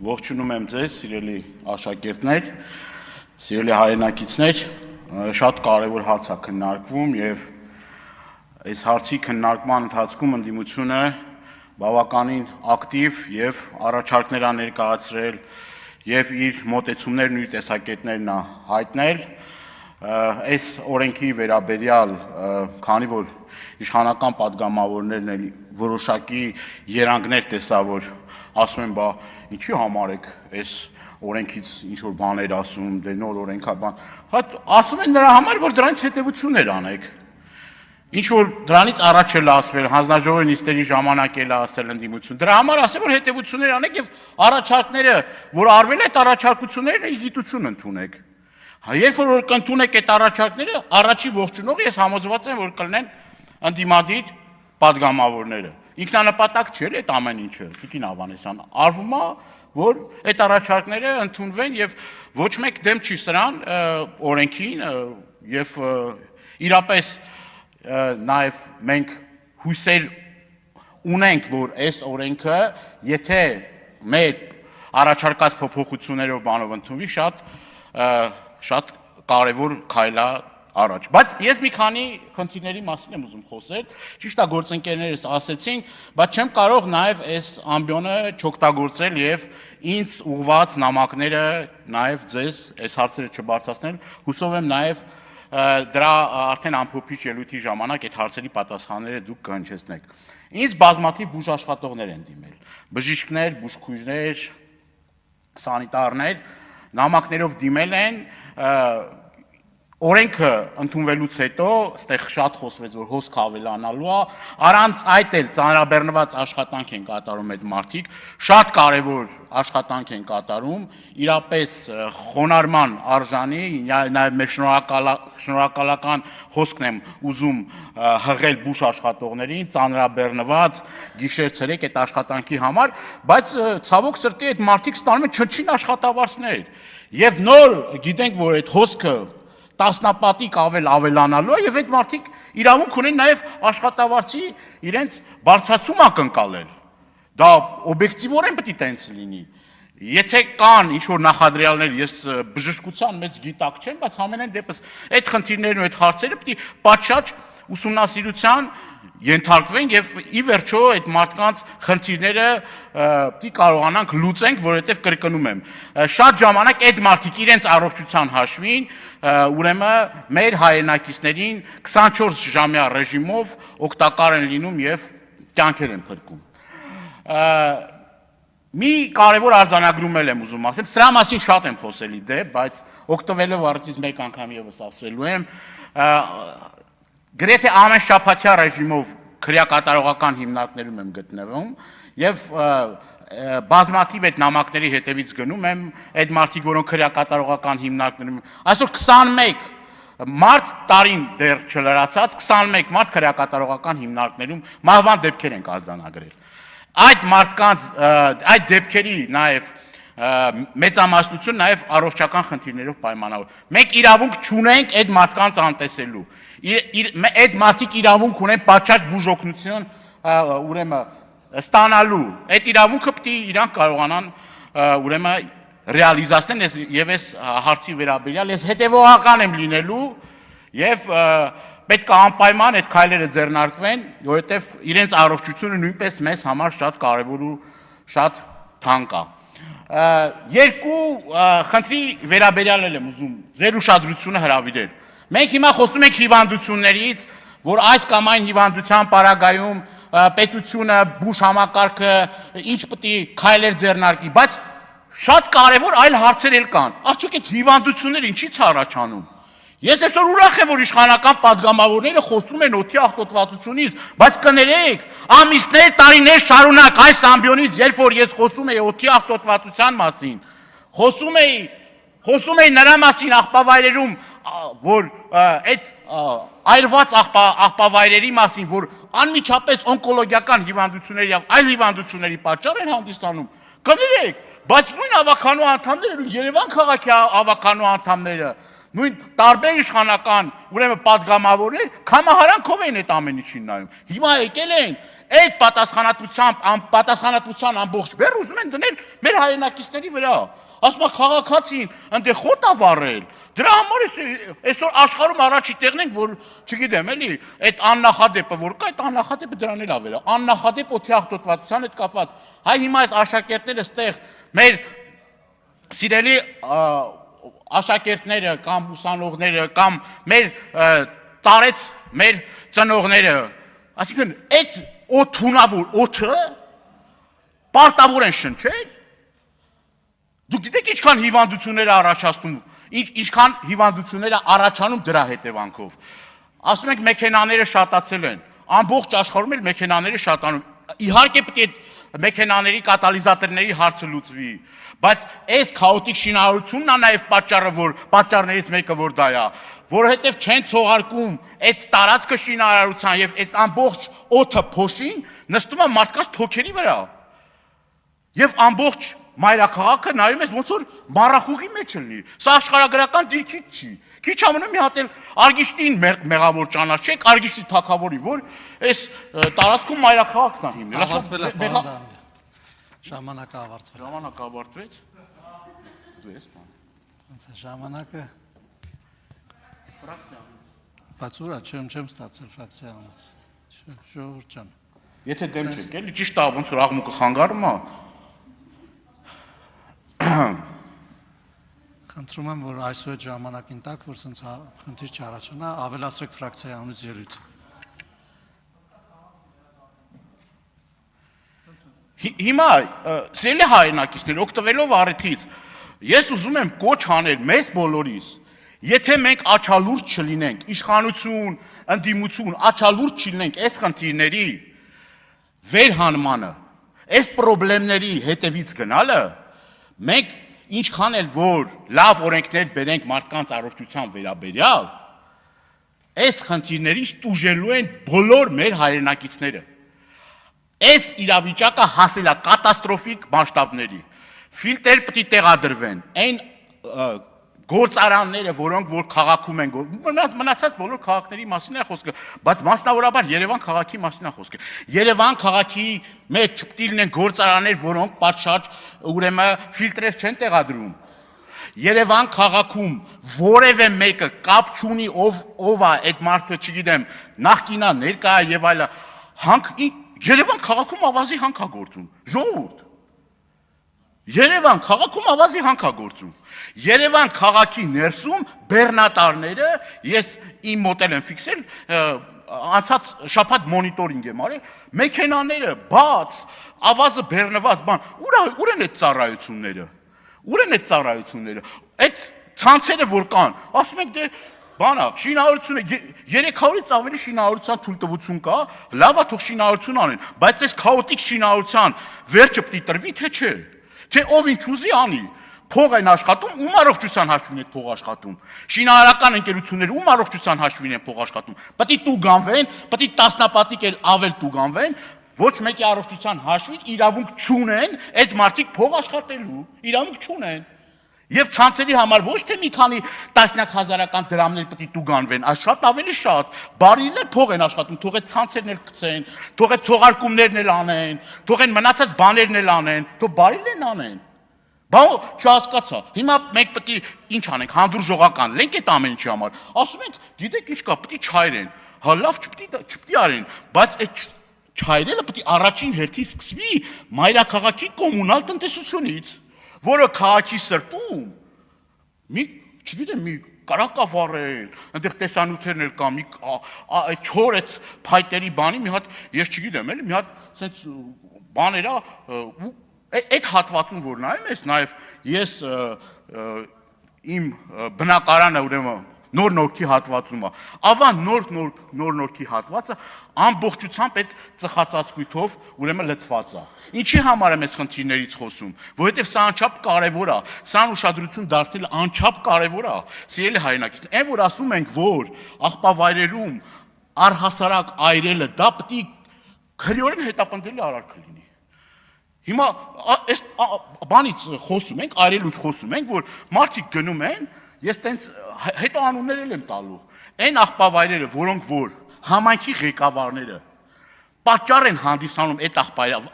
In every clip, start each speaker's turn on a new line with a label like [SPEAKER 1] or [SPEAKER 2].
[SPEAKER 1] Ողջունում եմ ձեզ, սիրելի աշակերտներ, սիրելի հայրենակիցներ, շատ կարևոր հարց է քննարկվում եւ այս հարցի քննարկման ընթացքում ընդդիմությունը բավականին ակտիվ եւ առաջարկներ ա ներկայացրել եւ իր մոտեցումներն ու տեսակետներն ա հայտնել այս օրենքի վերաբերյալ, քանի որ իշխանական падգամավորներն էլ որոշակի երանգներ տեսա, որ ասում են, բա ինչի համար եք այս օրենքից ինչ-որ բաներ ասում, դե նոր օրենք է բան, ասում են նրա համար, որ դրանից հետևություններ անեք, ինչ-որ դրանից առաջ էլ ասվել, հանձնաժողովի նիստերի ժամանակ էլ ասել ընդդիմություն, դրա համար ասել, որ հետևություններ անեք եւ առաջարկները, որ արվել այդ առաջարկությունները գիտություն ընդունեք, երբ որ կընդունեք այդ առաջարկները, առաջի ողջունող ես համոզված եմ, որ կլինեն ընդդիմադիր падգամավորները, ինքնանպատակ չէ այդ ամեն ինչը, Տիկին Ավանեսյան, արվում է, որ այդ առաջարկները ընդունվեն եւ ոչ մեկ դեմ չի սրան օրենքին եւ իրապես նաեւ մենք հույսեր ունենք, որ այս օրենքը, եթե մեր առաջարկած փոփոխություններով բանով ընդունվի, շատ կարևոր քայլ է առաջ, բայց ես մի քանի խնդիրների մասին եմ ուզում խոսել, ճիշտ է գործընկերներս ասեցին, բայց չեմ կարող նաև այս ամբիոնը չօգտագործել եւ ինձ ուղված նամակները նաև ձեզ այս հարցերը չբարձրացնել, հուսով եմ նաև դրա արդեն ամփոփիչ ելույթի ժամանակ այդ հարցերի պատասխանները դուք կհնչեցնեք։ Ինձ բազմաթիվ բուժաշխատողներ են դիմել, բժիշկներ, բուժքույրներ, սանիտարներ, նամակներով դիմել են օրենքը ընդունվելուց հետո, ստեղ շատ խոսվեց, որ հոսք ավելանալու է, առանց այդ էլ ծանրաբեռնված աշխատանք են կատարում այդ մարդիկ, շատ կարևոր աշխատանք են կատարում, իրապես խոնարհման արժանի, նաև մեր շնորհակալական հոսքն եմ ուզում հղել բուժ աշխատողներին, ծանրաբեռնված գիշեր-ցերեկ այդ աշխատանքի համար, բայց ցավոք սրտի այդ մարդիկ ստանում են չնչին աշխատավարձներ, եւ նոր գիտենք, որ այդ հոսքը տասնապատիկ ավելանալու է եւ այդ մարդիկ իրավունք ունեն նաեւ աշխատավարձի իրենց բարձրացում ակնկալել։ Դա օբյեկտիվորեն պետք է տենց լինի։ Եթե կան ինչ-որ նախադրյալներ, ես բժշկության մեծ գիտակ չեմ, բայց ամենայն դեպս այդ խնդիրներն ու այդ հարցերը պետք է պատշաճ ուսումնասիրության ենթարկվեն եւ ի վերջո այդ մարդկանց խնդիրները պետք է կարողանանք լուծենք, որովհետեւ կրկնում եմ, շատ ժամանակ այդ մարդիկ իրենց առողջության հաշվին, ուրեմն մեր հայրենակիցներին 24 ժամյա ռեժիմով օգտակար են լինում եւ կյանքեր են փրկում։ Մի կարևոր արձանագրում եմ ուզում ասեմ, սրա մասին շատ եմ խոսել դե, բայց օգտվելով առիթից մեկ անգամ եւս ասելու եմ, գրեթե ամեն շաբաթյա ռեժիմով քրեակատարողական հիմնարկներում եմ գտնվում եւ բազմաթիվ այդ նամակների հետևից գնում եմ այդ մարդիկ, որոնք քրեակատարողական հիմնարկներում այսօր 21 մարտ տարին դեռ չլրացած 21 մարտ քրեակատարողական հիմնարկներում մահվան դեպքեր են արձանագրել։ Այդ մարդկանց այդ դեպքերի նաեւ մեծամասնություն նաեւ առողջական խնդիրներով պայմանավոր։ Մենք իրավունք չունենք այդ մարդկանց անտեսելու։ Այդ մարդիկ իրավունք ունեն պատշաճ բուժօգնություն, ուրեմն ստանալու։ Այդ իրավունքը պետք է իրանք կարողանան ուրեմն ռեալիզացնել եւ այս հարցի վերաբերյալ ես հետեւողական եմ լինելու եւ պետք է անպայման այդ քայլերը ձեռնարկվեն, որովհետեւ իրենց առողջությունը նույնպես մեզ համար շատ կարեւոր ու շատ թանկ է։ Երկու խնդրի վերաբերյալ եմ ուզում ձեր ուշադրությունը հրավիրել։ Մենք հիմա խոսում ենք հիվանդություններից, որ այս կամ այն հիվանդության պարագայում պետությունը, բուժ համակարգը ինչ պետք է քայլեր ձեռնարկի, բայց շատ կարևոր այլ հարցեր էլ կան։ Արդյոք այդ հիվանդությունները ինչի՞ց առաջանում։ Ես այսօր ուրախ եմ, որ իշխանական падգամավորները խոսում են օդի աղտոտվածությունից, բայց կներեք, ամիսներ, տարիներ շարունակ այս ամբիոնից, երբ որ ես խոսում եի օդի աղտոտվածության մասին, խոսում էի նրա մասին աղբավայրերում, որ այդ այրված աղբավայրերի մասին, որ անմիջապես օնկոլոգիական հիվանդությունների եւ այլ հիվանդությունների պատճառ են հանդիսանում, կներեք, բայց նույն ավականու անդամները, Երևան քաղաքի ավականու անդամները, նույն տարբեր իշխանական, ուրեմն падգամավորներ կամահարանքով են այդ ամեն ինչին նայում։ Հիմա եկել են Այդ պատասխանատվության ամբողջ բեռ ուզում են դնել մեր հայրենակիցների վրա։ Ասում է քաղաքացին այնտեղ խոտ ա վառել։ Դրա համար այսօր աշխարհում առաջի տեղն ենք, որ չգիտեմ, էլի, այդ աննախադեպը որ կա, այդ աննախադեպը դրան էլ ավերա։ Աննախադեպ օթի աղտոտվածության հետ կապված։ Հայ հիմա այս աշակերտները ստեղ մեր սիրելի աշակերտները կամ ուսանողները կամ մեր տարեց մեր ծնողները, այսինքն այդ օթունավոր օթը պարտավոր են շնչել։ Դուք գիտեք ինչքան հիվանդություններ է առաջացնում, ինչքան հիվանդություններ է առաջանում դրա հետևանքով։ Ասում ենք մեքենաները շատացել են, ամբողջ աշխարհում էլ մեքենաները շատանում։ Իհարկե պետք է մեքենաների կատալիզատորների հարցը լուծվի, բայց այս քաոտիկ շինարարությունն է նաև պատճառներից մեկը որ դա է, որովհետև չեն ցողարկում այդ տարածքը շինարարության եւ այդ ամբողջ օդը փոշին նստում է մարդկանց թոքերի վրա։ Եվ ամբողջ մայրաքաղաքը նայում ես ոնց որ մառախուղի մեջ լինի։ Սա աշխարհագրական դիրքից չի։ Քիչ ամնում մի հատ էլ Արգիշտին մեղավոր ճանաչեք, Արգիշտի թագավորի, որ այս տարածքում մայրաքաղաքն է հիմնել։
[SPEAKER 2] Ավարտվել է բանդան։ Ժամանակը ավարտվել։
[SPEAKER 1] Ժամանակը ավարտվեց։ Դու ես բան։
[SPEAKER 2] Ոնց է ժամանակը։ Բայց ուրա չեմ ստացել ֆրակցիայից։ Ժողովուրդ ջան։
[SPEAKER 1] Եթե դեմ չեք, էլի ճիշտ է, ոնց որ աղմուկը խանգարում է։
[SPEAKER 2] Խնդրում եմ, որ այսօր այդ ժամանակին տակ, որ սենց խնդիր չառաջանա, ավելացրեք ֆրակցիայից ելույթ։
[SPEAKER 1] Հիմա սիրելի հայրենակիցներ, օգտվելով առիթից, ես ուզում եմ կոչ անել մեզ բոլորիս, եթե մենք աչալուրջ չլինենք, իշխանություն, ընդդիմություն, աչալուրջ չլինենք այս խնդիրների վերհանմանը, այս խնդիրների հետևից գնալը, մենք ինչքան էլ որ լավ օրենքներ բերենք մարդկանց առողջության վերաբերյալ, այս խնդիրներից տուժելու են բոլոր մեր հայրենակիցները։ Այս իրավիճակը հասել է կատաստրոֆիկ մասշտաբների։ Ֆիլտր պետք է տեղադրվեն, այն գործարանները, որոնք որ քաղաքում են, մնացած բոլոր քաղաքների մասին է խոսքը, բայց մասնավորաբար Երևան քաղաքի մասին է խոսքը։ Երևան քաղաքի մեջ չպետք է լինեն գործարաններ, որոնք պատշաճ ուրեմն ֆիլտրեր չեն տեղադրում։ Երևան քաղաքում որևէ մեկը կապ չունի ով է այդ մարդը, չգիտեմ, նախկինա, ներկա եւ այլը, Երևան քաղաքում ավազի հանք է գործում։ Ժողովուրդ։ Երևան քաղաքում ավազի հանք է գործում։ Երևան քաղաքի ներսում բեռնատարները, ես իմ մոտ եմ ֆիքսել, անցած շաբաթ մոնիտորինգ եմ արել, մեքենաները բաց, ավազը բեռնված, բան, ուր են այդ ծառայությունները։ Ուր են այդ ծառայությունները։ Այդ ցանցերը որ կան, ասում ենք դե բանա, շինարարությունը 300-ից ավելի շինարարության թույլտվություն կա, լավ է թող շինարարություն անեն, բայց այս քաոտիկ շինարարության վերջը պետք է տրվի, թե չէ։ Թե ով ինչ ուզի անի, փող են աշխատում, ում առողջության հաշվին է փող աշխատում։ Շինարարական ընկերությունները ում առողջության հաշվին են փող աշխատում։ Պետք է տուգանվեն, պետք է տասնապատիկ էլ ավել տուգանվեն, ոչ մեկի առողջության հաշվին իրավունք չունեն այդ մարդիկ փող աշխատելու, իրավունք չունեն։ Եվ ցանցերի համար ոչ թե մի քանի տասնյակ հազարական դրամներ պետք է տուգանվեն, այլ շատ ավելի շատ, բարիներ փող են աշխատում, թող այդ ցանցերն էլ գցեն, թող այդ ցողարկումներն էլ անեն, թող այն մնացած բաներն էլ անեն, թող բարիներն անեն։ Բա չհասկացա։ Հիմա մենք պետք է ինչ անենք, հանդուրժողական լենք այդ ամեն ինչի համար։ Ասում ենք, գիտեք ինչ կա, պետք է չայրեն։ Հա լավ, չպետք է արեն, բայց այդ չայրելը պետք է առաջին հերթին սկսվի մայրաքաղաքի կոմունալ տնտեսությունից, որը քաղաքի սրտում մի, չգիտեմ, մի կարակա վառել, այնտեղ տեսանյութերն էլ կա, մի չոր այդ փայտերի բանի մի հատ, ես չգիտեմ, էլի մի հատ սենց բաներ է, այդ հատվածում որ նայում ես, նաև ես իմ բնակարանը ուրեմն նոր նորքի հատվածում է, ավա նոր նորքի հատվածը ամբողջությամբ այդ ծխածածկույթով ուրեմն լցված է։ Ինչի համար եմ այս խնդիրներից խոսում, որովհետև սա անչափ կարևոր է, սան ուշադրություն դարձնել անչափ կարևոր է, սիրելի հայրենակիցներ, այն որ ասում ենք, որ աղբավայրերում առհասարակ այրելը դա պետք է քրեորեն հետապնդելի արարք լինի։ Հիմա այս բանից խոսում ենք, այրելուց խոսում ենք, որ մարդիկ գնում են, ես տենց հետո անուններ եմ տալու, այն աղբավայրերը, որոնք որ համայնքի ղեկավարները պատճառ են հանդիսանում այդ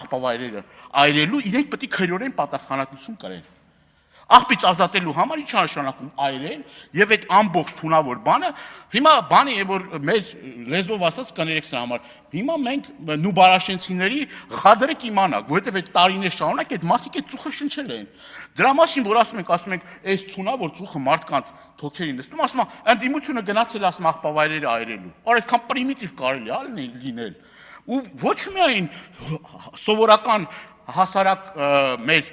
[SPEAKER 1] աղբավայրերը այրելու, իրենք պետք է քրեորեն պատասխանատվություն կրեն։ Աղբից ազատելու համար ինչ նշանակում այրել եւ այդ ամբողջ թունավոր բանը, հիմա բանը է որ մեր լեզվով ասած կներեք սրա համար։ Հիմա մենք նուբարաշենցիների խադրը կիմանանք, որովհետեւ այդ տարիներ շարունակ այդ մարդիկ այդ ծուխը շնչել են։ Դրա մասին որ ասում ենք այս թունավոր ծուխը մարդկանց թոքերին նստում, ասում են ընդդիմությունը գնացել ասում աղբավայրերը այրելու։ Այդքան պրիմիտիվ կարելի է լինել։ Ու ոչ միայն սովորական հասարակ մեր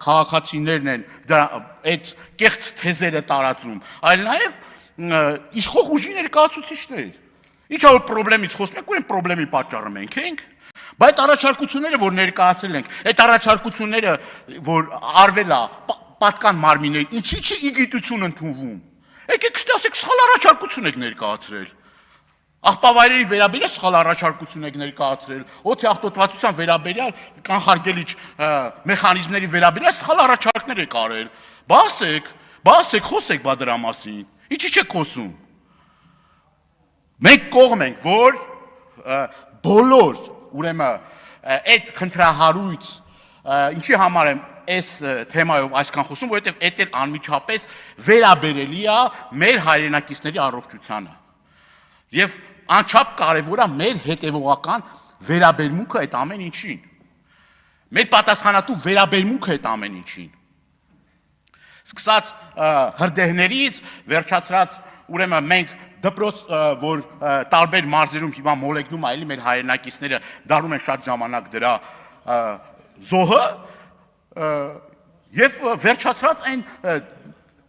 [SPEAKER 1] քաղաքացիներն են այդ կեղծ թեզերը տարածում, այլ նաև իշխող ուժի ներկայացուցիչներ։ Ինչա որ խնդրից խոսում ենք, ուրեմն խնդրի պատճառը մենք ենք, բայց առաջարկությունները, որ ներկայացել ենք, այդ առաջարկությունները, որ արվել է պատկան մարմիններ, ինչի՞ չի իգիտություն ընդունվում։ Եկեք ասեք, սխալ առաջարկություն եք ներկայացրել։ Աղբավայրերի վերաբերյալ սխալ առաջարկություն եք ներկայացրել, օդի աղտոտվածության վերաբերյալ կանխարգելիչ մեխանիզմների վերաբերյալ սխալ առաջարկներ եք արել։ Բասեք, խոսեք բա դրա մասին։ Ինչի՞ չեք խոսում։ Մենք կողմ ենք, որ բոլոր, ուրեմն այդ խնդրահարույց, ինչի համար եմ այս թեմայով այսքան խոսում, որովհետև այդ էլ անմիջապես վերաբերելի է մեր հայրենակիցների առողջությանը։ Եվ անչափ կարևոր է մեր հետևողական վերաբերմունքը այդ ամեն ինչին։ Մեր պատասխանատու վերաբերմունքը այդ ամեն ինչին։ Սկսած հրդեհներից, վերջացրած, ուրեմն մենք դպրոց, որ տարբեր մարզերում հիմա մոլեգնում այլի մեր հայրենակիցները դառնում են շատ ժամանակ դրա զոհը, եւ վերջացրած այն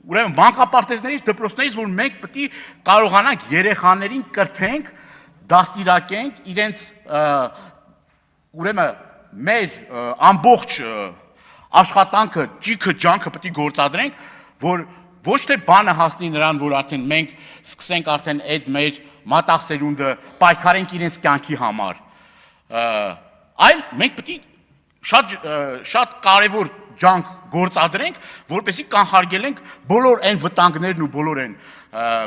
[SPEAKER 1] ուրեմն մանկապարտեզներից, դպրոցներից, որ մենք պետք է կարողանանք երեխաներին կրթենք, դաստիարակենք, իրենց ուրեմն մեր ամբողջ աշխատանքը, ճիգը, ջանքը պետք է գործադրենք, որ ոչ թե բանը հասնի նրան, որ արդեն մենք սկսենք արդեն այդ մեր մատաղ սերունդը պայքարենք իրենց կյանքի համար, այլ մենք պետք է շատ կարևոր ջանք գործադրենք, որպեսզի կանխարգելենք բոլոր այն վտանգներն ու բոլոր այն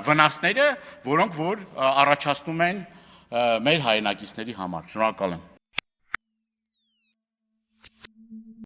[SPEAKER 1] վնասները, որոնք որ առաջացնում են մեր հայրենակիցների համար։ Շնորհակալ եմ։